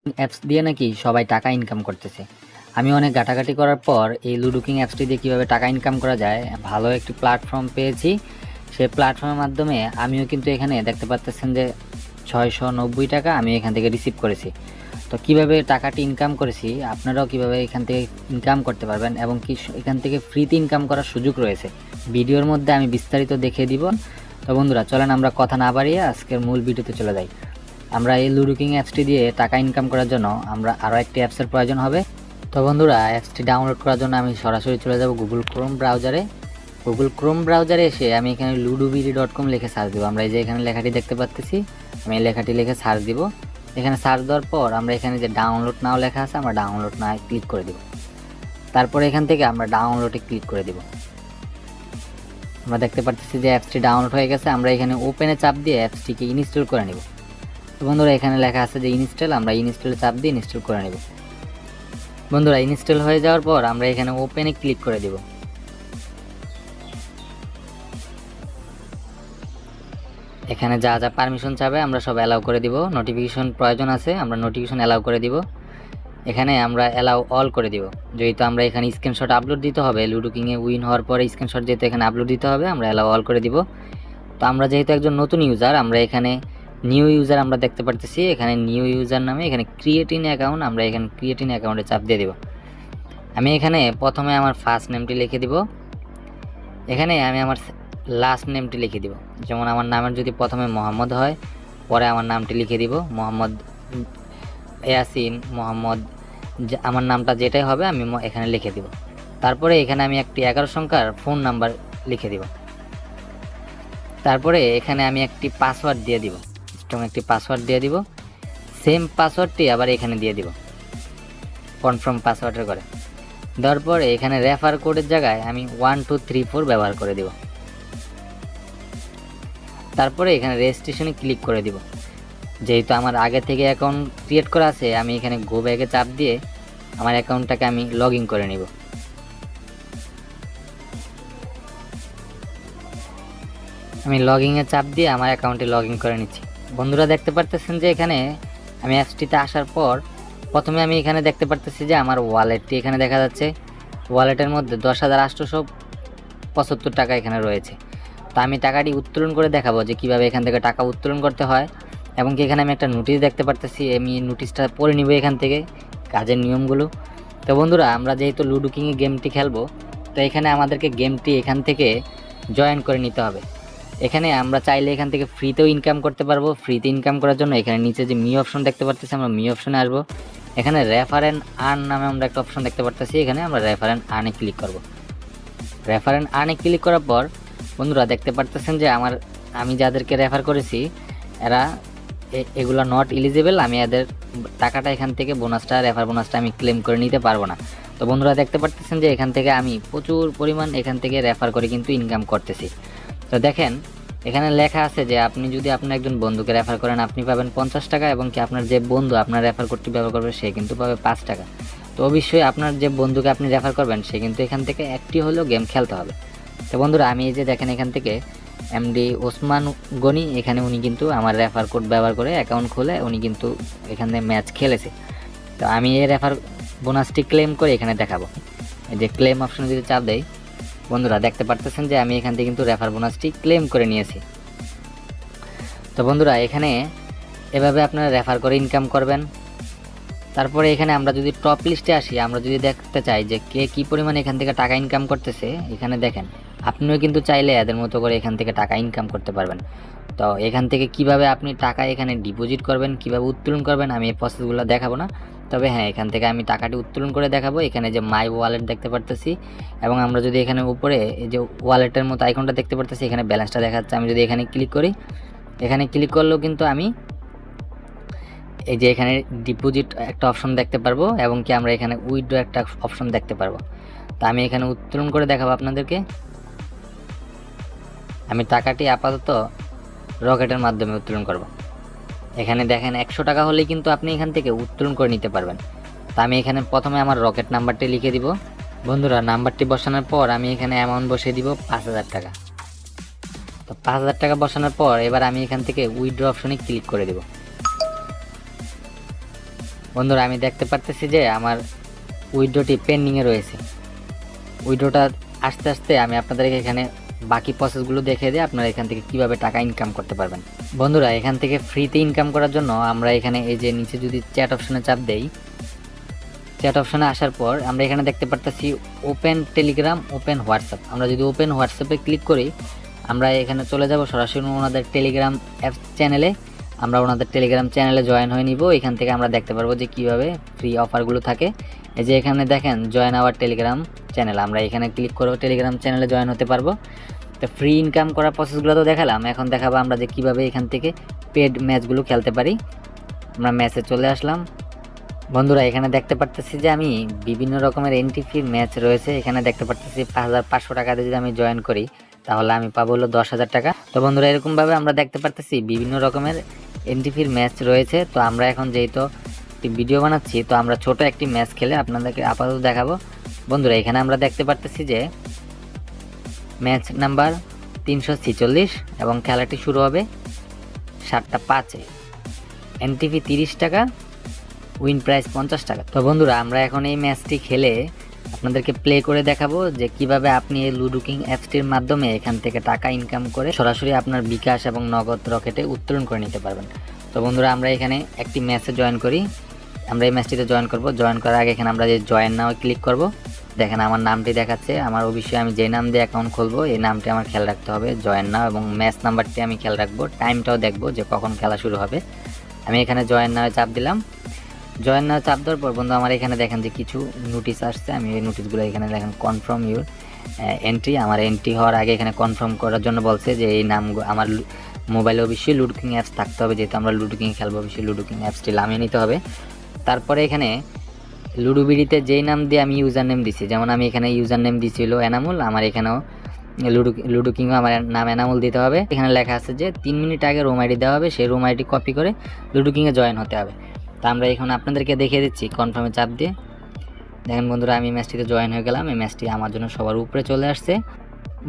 Apps দিয়ে নাকি সবাই টাকা ইনকাম করতেছে। আমি অনেক ঘাটাঘাটি করার পর এই লুডো কিং অ্যাপসটি দিয়ে কীভাবে টাকা ইনকাম করা যায় ভালো একটি প্ল্যাটফর্ম পেয়েছি। সেই প্ল্যাটফর্মের মাধ্যমে আমিও কিন্তু এখানে দেখতে পাচ্ছেন যে 690 টাকা আমি এখান থেকে রিসিভ করেছি। তো কিভাবে টাকাটি ইনকাম করেছি আপনারাও কিভাবে এখান থেকে ইনকাম করতে পারবেন এবং কি এখান থেকে ফ্রিতে ইনকাম করার সুযোগ রয়েছে ভিডিওর মধ্যে আমি বিস্তারিত দেখিয়ে দিব। তো বন্ধুরা চলেন আমরা কথা না বাড়িয়ে আজকের মূল ভিডিওতে চলে যাই। আমরা এই লুডো কিং অ্যাপসটি দিয়ে টাকা ইনকাম করার জন্য আমরা আরও একটি অ্যাপসের প্রয়োজন হবে। তো বন্ধুরা অ্যাপসটি ডাউনলোড করার জন্য আমি সরাসরি চলে যাব গুগল ক্রোম ব্রাউজারে। গুগল ক্রোম ব্রাউজারে এসে আমি এখানে ludobiri.com লিখে সার্চ দেবো। আমরা এই যে এখানে লেখাটি দেখতে পাচ্ছি, আমি এই লেখাটি লিখে সার্চ দিব। এখানে সার্চ দেওয়ার পর আমরা এখানে যে ডাউনলোড নাও লেখা আছে আমরা ডাউনলোড না ক্লিক করে দেব। তারপরে এখান থেকে আমরা ডাউনলোডে ক্লিক করে দেব। আমরা দেখতে পাচ্ছি যে অ্যাপসটি ডাউনলোড হয়ে গেছে। আমরা এখানে ওপেনে চাপ দিয়ে অ্যাপসটিকে ইনস্টল করে নেব। তো বন্ধুরা এখানে লেখা আছে যে ইনস্টল, আমরা ইনস্টলে চাপ দিয়ে ইনস্টল করে নেব। বন্ধুরা ইনস্টল হয়ে যাওয়ার পর আমরা এখানে ওপেনে ক্লিক করে দেব। এখানে যা যা পারমিশন চাবে আমরা সব অ্যালাউ করে দিব। নোটিফিকেশন প্রয়োজন আছে, আমরা নোটিফিকেশন অ্যালাউ করে দিব। এখানে আমরা অ্যালাউ অল করে দিব। যেহেতু আমরা এখানে স্ক্রিনশট আপলোড দিতে হবে, লুডো কিংয়ে উইন হওয়ার পরে স্ক্রিনশট যেহেতু এখানে আপলোড দিতে হবে, আমরা অ্যালাউ অল করে দিব। তো আমরা যেহেতু একজন নতুন ইউজার, আমরা এখানে নিউ ইউজার আমরা দেখতে পারতেছি, এখানে নিউ ইউজার নামে এখানে ক্রিয়েট ইন অ্যাকাউন্ট, আমরা এখানে ক্রিয়েট ইন অ্যাকাউন্টে চাপ দিয়ে দেব। আমি এখানে প্রথমে আমার ফার্স্ট নেমটি লিখে দিব। এখানে আমি আমার লাস্ট নেমটি লিখে দিব। যেমন আমার নামের যদি প্রথমে মোহাম্মদ হয়, পরে আমার নামটি লিখে দিব মোহাম্মদ ইয়াসিন, মোহাম্মদ, আমার নামটা যেটাই হবে আমি এখানে লিখে দিব। তারপরে এখানে আমি একটি 11 সংখ্যার ফোন নাম্বার লিখে দিব। তারপরে এখানে আমি একটি পাসওয়ার্ড দিয়ে দিব, স্ট্রং একটি পাসওয়ার্ড দিয়ে দিব। সেম পাসওয়ার্ডটি আবার এখানে দিয়ে দিব কনফার্ম পাসওয়ার্ডের করে। দেওয়ার পরে এখানে রেফার কোডের জায়গায় আমি 1234 ব্যবহার করে দিব। তারপরে এখানে রেজিস্ট্রেশনে ক্লিক করে দিব। যেহেতু আমার আগে থেকে অ্যাকাউন্ট ক্রিয়েট করা আছে, আমি এখানে গো ব্যাগে চাপ দিয়ে আমার অ্যাকাউন্টটাকে আমি লগ ইন করে নিব। আমি লগ ইনে চাপ দিয়ে আমার অ্যাকাউন্টে লগ ইন করে নিচ্ছি। বন্ধুরা দেখতে পারতেছেন যে এখানে আমি অ্যাপসটিতে আসার পর প্রথমে আমি এখানে দেখতে পারতেছি যে আমার ওয়ালেটটি এখানে দেখা যাচ্ছে। ওয়ালেটের মধ্যে 10,875 টাকা এখানে রয়েছে। তো আমি টাকাটি উত্তোলন করে দেখাবো যে কীভাবে এখান থেকে টাকা উত্তোলন করতে হয়। এবং কি এখানে আমি একটা নোটিশ দেখতে পারতেছি, আমি নোটিশটা পড়ে নিব এখান থেকে কাজের নিয়মগুলো। তো বন্ধুরা আমরা যেহেতু লুডো কিংয়ে গেমটি খেলবো, তো এখানে আমাদেরকে গেমটি এখান থেকে জয়েন করে নিতে হবে। এখানে আমরা চাইলে এখান থেকে ফ্রিতেও ইনকাম করতে পারবো। ফ্রিতে ইনকাম করার জন্য এখানে নিচে যে মি অপশন দেখতে পারতেছি, আমরা মি অপশনে আসবো। এখানে রেফার অ্যান্ড আর্ন নামে আমরা একটা অপশন দেখতে পারতেছি, এখানে আমরা রেফার অ্যান্ড আর্নে ক্লিক করব। রেফার অ্যান্ড আর্নে ক্লিক করার পর বন্ধুরা দেখতে পারতেছেন যে আমি যাদেরকে রেফার করেছি এরা এগুলো নট এলিজিবল। আমি এদের টাকাটা এখান থেকে বোনাসটা, রেফার বোনাসটা আমি ক্লেম করে নিতে পারবো না। তো বন্ধুরা দেখতে পারতেছেন যে এখান থেকে আমি প্রচুর পরিমাণ এখান থেকে রেফার করে কিন্তু ইনকাম করতেছি। তো দেখেন এখানে লেখা আছে যে আপনি যদি আপনার একজন বন্ধুকে রেফার করেন আপনি পাবেন 50 টাকা, এবং কি আপনার যে বন্ধু আপনার রেফার কোডটি ব্যবহার করবে সে কিন্তু পাবে 5 টাকা। তো অবশ্যই আপনার যে বন্ধুকে আপনি রেফার করবেন সে কিন্তু এখান থেকে একটি হলেও গেম খেলতে হবে। তো বন্ধুরা আমি এই যে দেখেন এখান থেকে এমডি ওসমান গনি, এখানে উনি কিন্তু আমার রেফার কোড ব্যবহার করে অ্যাকাউন্ট খুলে উনি কিন্তু এখানে ম্যাচ খেলেছে। তো আমি এই রেফার বোনাসটি ক্লেম করে এখানে দেখাবো। এই যে ক্লেম অপশনে যদি চাপ দেই, বন্ধুরা দেখতে পারতেছেন যে আমি এখান থেকে কিন্তু রেফার বোনাসটি ক্লেম করে নিয়েছি। তো বন্ধুরা এখানে এভাবে আপনারা রেফার করে ইনকাম করবেন। তারপরে এখানে আমরা যদি টপ লিস্টে আসি, আমরা যদি দেখতে চাই যে কে কী পরিমাণ এখান থেকে টাকা ইনকাম করতেছে, এখানে দেখেন আপনিও কিন্তু চাইলে এদের মতো করে এখান থেকে টাকা ইনকাম করতে পারবেন। তো এখান থেকে কিভাবে আপনি টাকা এখানে ডিপোজিট করবেন, কিভাবে উত্তোলন করবেন আমি এই প্রসেসগুলো দেখাবো না। তবে হ্যাঁ এখান থেকে আমি টাকাটি উত্তোলন করে দেখাবো। এখানে যে মাই ওয়ালেট দেখতে পারতেছি, এবং আমরা যদি এখানে উপরে এই যে ওয়ালেটের মতো আইকনটা দেখতে পারতেছি, এখানে ব্যালেন্সটা দেখাচ্ছে। আমি যদি এখানে ক্লিক করি, এখানে ক্লিক করলেও কিন্তু আমি এই যে এখানে ডিপোজিট একটা অপশন দেখতে পারবো, এবং কি আমরা এখানে উইথড্র একটা অপশন দেখতে পারবো। তো আমি এখানে উত্তোলন করে দেখাবো আপনাদেরকে। আমি টাকাটি আপাতত রকেটের মাধ্যমে উত্তোলন করব। এখানে দেখেন 100 টাকা হলেই কিন্তু আপনি এখান থেকে উত্তোলন করে নিতে পারবেন। তো আমি এখানে প্রথমে আমার রকেট নাম্বারটি লিখে দিব। বন্ধুরা নাম্বারটি বসানোর পর আমি এখানে অ্যামাউন্ট বসিয়ে দিব 5000 টাকা। তো 5000 টাকা বসানোর পর এবার আমি এখান থেকে উইথড্র অপশনে ক্লিক করে দেব। বন্ধুরা আমি দেখতে পারতেছি যে আমার উইথড্রটি পেন্ডিংয়ে রয়েছে। উইথড্রটা আস্তে আস্তে আমি আপনাদেরকে এখানে বাকি প্রসেসগুলো দেখিয়ে দিয়ে আপনারা এখান থেকে কিভাবে টাকা ইনকাম করতে পারবেন। বন্ধুরা এখান থেকে ফ্রিতে ইনকাম করার জন্য আমরা এখানে এই যে নিচে যদি চ্যাট অপশনে চাপ দেই, চ্যাট অপশনে আসার পর আমরা এখানে দেখতে পারতেছি ওপেন টেলিগ্রাম, ওপেন হোয়াটসঅ্যাপ। আমরা যদি ওপেন হোয়াটসঅ্যাপে ক্লিক করি আমরা এখানে চলে যাব সরাসরি ওনাদের টেলিগ্রাম অ্যাপস চ্যানেলে। আমরা ওনাদের টেলিগ্রাম চ্যানেলে জয়েন হয়ে নিব। এখান থেকে আমরা দেখতে পারবো যে কীভাবে ফ্রি অফারগুলো থাকে। এই যে এখানে দেখেন জয়েন আওয়ার টেলিগ্রাম চ্যানেল, আমরা এখানে ক্লিক করেও টেলিগ্রাম চ্যানেলে জয়েন হতে পারবো। তো ফ্রি ইনকাম করার প্রসেসগুলো তো দেখালাম, এখন দেখাবো আমরা যে কীভাবে এখান থেকে পেড ম্যাচগুলো খেলতে পারি। আমরা ম্যাচে চলে আসলাম। বন্ধুরা এখানে দেখতে পারতেছি যে আমি বিভিন্ন রকমের এন্ট্রি ফি ম্যাচ রয়েছে। এখানে দেখতে পারতেছি 5500 টাকা দিয়ে যদি আমি জয়েন করি তাহলে আমি পাবো হলো 10,000 টাকা। তো বন্ধুরা এরকমভাবে আমরা দেখতে পারতেছি বিভিন্ন রকমের এন্ট্রি ফির ম্যাচ রয়েছে। তো আমরা এখন যেহেতু একটি ভিডিও বানাচ্ছি তো আমরা ছোট একটি ম্যাচ খেলে আপনাদেরকে আপাতত দেখাবো। বন্ধুরা এখানে আমরা দেখতে পারতেছি যে ম্যাচ নাম্বার 346 এবং খেলাটি শুরু হবে 7:05-এ। এন্ট্রি ফি 30 টাকা, উইন প্রাইস 50 টাকা। তো বন্ধুরা আমরা এখন এই ম্যাচটি খেলে আপনাদেরকে প্লে করে দেখাবো যে কিভাবে আপনি এই লুডো কিং অ্যাপসটির মাধ্যমে এখান থেকে টাকা ইনকাম করে সরাসরি আপনার বিকাশ এবং নগদ রকেটে উত্তোলন করে নিতে পারবেন। তো বন্ধুরা আমরা এখানে একটি ম্যাচে জয়েন করি। আমরা এই ম্যাচটিতে জয়েন করব। জয়েন করার আগে এখানে আমরা যে জয়েন নাও ক্লিক করব। দেখেন আমার নামটি দেখাচ্ছে। আমার অবশ্যই আমি যে নাম দিয়ে অ্যাকাউন্ট খুলবো এই নামটি আমার খেয়াল রাখতে হবে, জয়েন নাও, এবং ম্যাচ নাম্বারটি আমি খেয়াল রাখবো, টাইমটাও দেখবো যে কখন খেলা শুরু হবে। আমি এখানে জয়েন নাও চাপ দিলাম। জয়েন নাও চাপ দেওয়ার পর বন্ধু আমার এখানে দেখেন যে কিছু নোটিশ আসছে। আমি এই নোটিশগুলো এখানে দেখেন কনফার্ম ইউর এন্ট্রি। আমার এন্ট্রি হওয়ার আগে এখানে কনফার্ম করার জন্য বলছে যে এই নাম আমার মোবাইলে অবশ্যই লুডো কিং অ্যাপস থাকতে হবে, যেহেতু আমরা লুডো কিং খেলবো অবশ্যই লুডো কিং অ্যাপসটি নামিয়ে নিতে হবে। তারপরে এখানে লুডো বিডিতে যেই নাম দিয়ে আমি ইউজার নেম দিছি, যেমন আমি এখানে ইউজার নেম দিছিল এনামুল, আমার এখানেও লুডো কিংও আমার নাম এনামুল দিতে হবে। এখানে লেখা আছে যে 3 মিনিট আগে রুম আইডি দেওয়া হবে, সেই রুম আইডি কপি করে লুডো কিংয়ে জয়েন হতে হবে। তা আমরা এখন আপনাদেরকে দেখিয়ে দিচ্ছি কনফার্মে চাপ দিয়ে। দেখেন বন্ধুরা আমি ম্যাচটিতে জয়েন হয়ে গেলাম। এই ম্যাচটি আমার জন্য সবার উপরে চলে আসছে।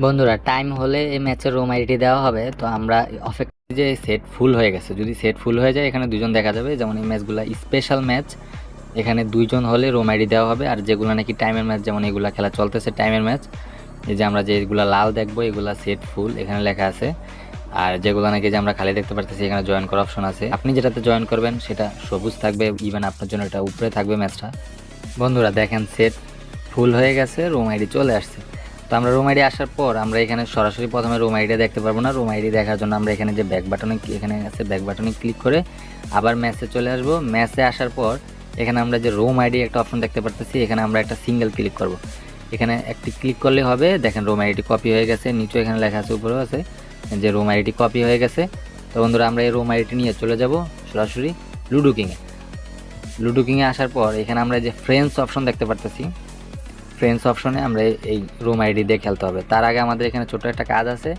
বন্ধুরা টাইম হলে এই ম্যাচের রুম আইডি দেওয়া হবে। তো আমরা অপেক্ষা যে সেট ফুল হয়ে গেছে, যদি সেট ফুল হয়ে যায় এখানে দুজন দেখা যাবে, যেমন এই ম্যাচগুলো স্পেশাল ম্যাচ, এখানে 2 জন হলে রুম আইডি দেওয়া হবে। আর যেগুলো নাকি টাইমের ম্যাচ, যেমন এগুলো খেলা চলতেছে টাইমের ম্যাচ, এই যে আমরা যেগুলো লাল দেখবো এগুলো সেট ফুল এখানে লেখা আছে। আর যেগুলো নাকি যে আমরা খালি দেখতে পারতেছি এখানে জয়েন করার অপশন আছে। আপনি যেটাতে জয়েন করবেন সেটা সবুজ থাকবে, ইভেন আপনার জন্য এটা উপরে থাকবে ম্যাচটা। বন্ধুরা দেখেন সেট ফুল হয়ে গেছে, রুম আইডি চলে আসছে। তো আমরা রুম আইডি আসার পর আমরা এখানে সরাসরি প্রথমে রুম আইডি দেখতে পারবো না। রুম আইডি দেখার জন্য আমরা এখানে যে ব্যাক বাটনে এখানে আছে ব্যাক বাটনে ক্লিক করে আবার ম্যাচে চলে আসবো। ম্যাচে আসার পর এখানে আমরা যে রুম আইডি একটা অপশন দেখতে পারতেছি, এখানে আমরা একটা সিঙ্গেল ক্লিক করব। এখানে একটি ক্লিক করলে হবে। দেখেন রুম আইডি কপি হয়ে গেছে, নিচে এখানে লেখা আছে, উপরেও আছে যে রুম আইডি কপি হয়ে গেছে। তো বন্ধুরা আমরা এই রুম আইডি নিয়ে চলে যাব সরাসরি লুডো কিংয়ে। লুডো কিংয়ে আসার পর এখানে আমরা যে ফ্রেন্ডস অপশন দেখতে পারতেছি, ফ্রেন্ডস অপশনে আমরা এই রুম আইডি দিয়ে খেলতে হবে। তার আগে আমাদের এখানে ছোট একটা কাজ আছে।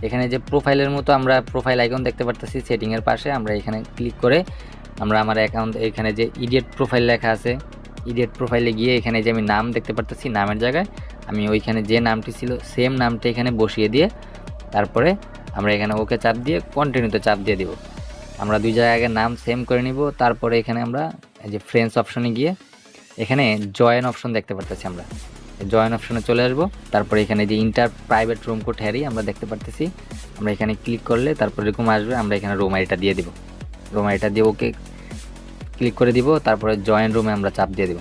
এখানে যে প্রোফাইলের মতো আমরা প্রোফাইল আইকন দেখতে পারতেছি সেটিংয়ের পাশে, আমরা এখানে ক্লিক করে আমরা আমার অ্যাকাউন্ট এখানে যে ইডিয়েট প্রোফাইল লেখা আছে, ইডিয়েট প্রোফাইলে গিয়ে এখানে যে আমি নাম দেখতে পারতেছি নামের জায়গায় আমি ওইখানে যে নামটি ছিল সেম নামটা এখানে বসিয়ে দিয়ে তারপরে আমরা এখানে ওকে চাপ দিয়ে কন্টিনিউতে চাপ দিয়ে দিব। আমরা 2 জায়গায় আগে নাম সেম করে নিব। তারপরে এখানে আমরা এই যে ফ্রেন্ডস অপশনে গিয়ে এখানে জয়েন অপশন দেখতে পারতেছি, আমরা জয়েন অপশনে চলে আসবো। তারপরে এখানে যে inter private room code Harry আমরা দেখতে পারতেছি, আমরা এখানে ক্লিক করলে তারপর এরকম আসবে। আমরা এখানে রুম আইডিটা দিয়ে দিব, রুম আইডিটা দিয়ে ওকে ক্লিক করে দিব। তারপরে জয়েন রুমে আমরা চাপ দিয়ে দিব।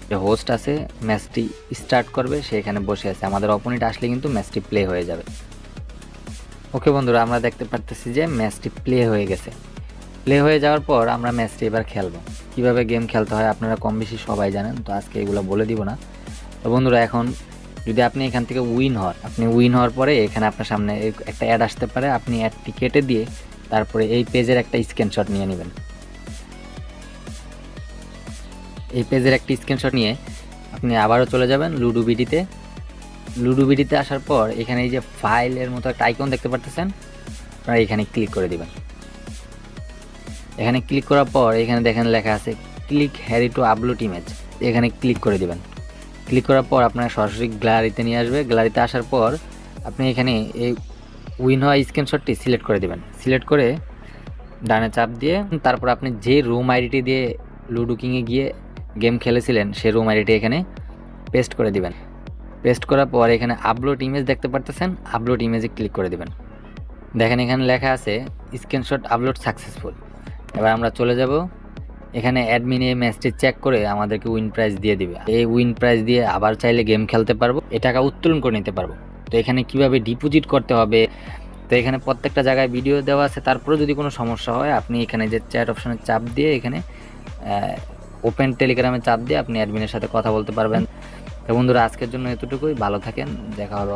যে হোস্ট আছে ম্যাচটি স্টার্ট করবে সে এখানে বসে আছে, আমাদের অপোনেন্ট আসলে কিন্তু ম্যাচটি প্লে হয়ে যাবে। ওকে বন্ধুরা আমরা দেখতে পারতেছি যে ম্যাচটি প্লে হয়ে গেছে। প্লে হয়ে যাওয়ার পর আমরা ম্যাচটি এবার খেলবো। কিভাবে গেম খেলতে হয় আপনারা কম বেশি সবাই জানেন, তো আজকে এগুলো বলে দিব না। তো বন্ধুরা এখন যদি আপনি এখান থেকে উইন হওয়ার পরে এখানে আপনার সামনে একটা অ্যাড আসতে পারে, আপনি অ্যাডটি কেটে দিয়ে তারপরে এই পেজের একটা স্ক্রিনশট নিয়ে নেবেন। এই পেজের একটা স্ক্রিনশট নিয়ে আপনি আবারও চলে যাবেন লুডো বিডিতে। লুডো বিডিতে আসার পর এখানে এই যে ফাইলের মতো একটা আইকন দেখতে পারতেছেন, আপনারা এখানে ক্লিক করে দিবেন। এখানে ক্লিক করার পর এখানে দেখেন লেখা আছে click here to upload image, এখানে ক্লিক করে দিবেন। ক্লিক করার পর আপনার সরাসরি গ্যালারিতে নিয়ে আসবে। গ্যালারিতে আসার পর আপনি এখানে এই উইন হওয়া স্ক্রিনশটটি সিলেক্ট করে দিবেন। সিলেক্ট করে ডানে চাপ দিয়ে তারপর আপনি যে রুম আইডিটি দিয়ে লুডো কিংয়ে গিয়ে গেম খেলেছিলেন সেই রুম আইডিটি এখানে পেস্ট করে দিবেন। পেস্ট করার পর এখানে আপলোড ইমেজ দেখতে পারতেছেন, আপলোড ইমেজে ক্লিক করে দিবেন। দেখেন এখানে লেখা আছে স্ক্রিনশট আপলোড সাকসেসফুল। এবার আমরা চলে যাব, এখানে অ্যাডমিন এই ম্যাচটি চেক করে আমাদেরকে উইন প্রাইজ দিয়ে দিবে। এই উইন প্রাইজ দিয়ে আবার চাইলে গেম খেলতে পারবো, এই টাকা উত্তোলন করে নিতে পারবো। তো এখানে কিভাবে ডিপোজিট করতে হবে, তো এখানে প্রত্যেকটা জায়গায় ভিডিও দেওয়া আছে। তারপরে যদি কোনো সমস্যা হয় আপনি এখানে যে চ্যাট অপশনে চাপ দিয়ে এখানে ওপেন টেলিগ্রামে চাপ দিয়ে আপনি অ্যাডমিনের সাথে কথা বলতে পারবেন। তো বন্ধুরা আজকের জন্য এতটুকুই, ভালো থাকেন, দেখা হবে।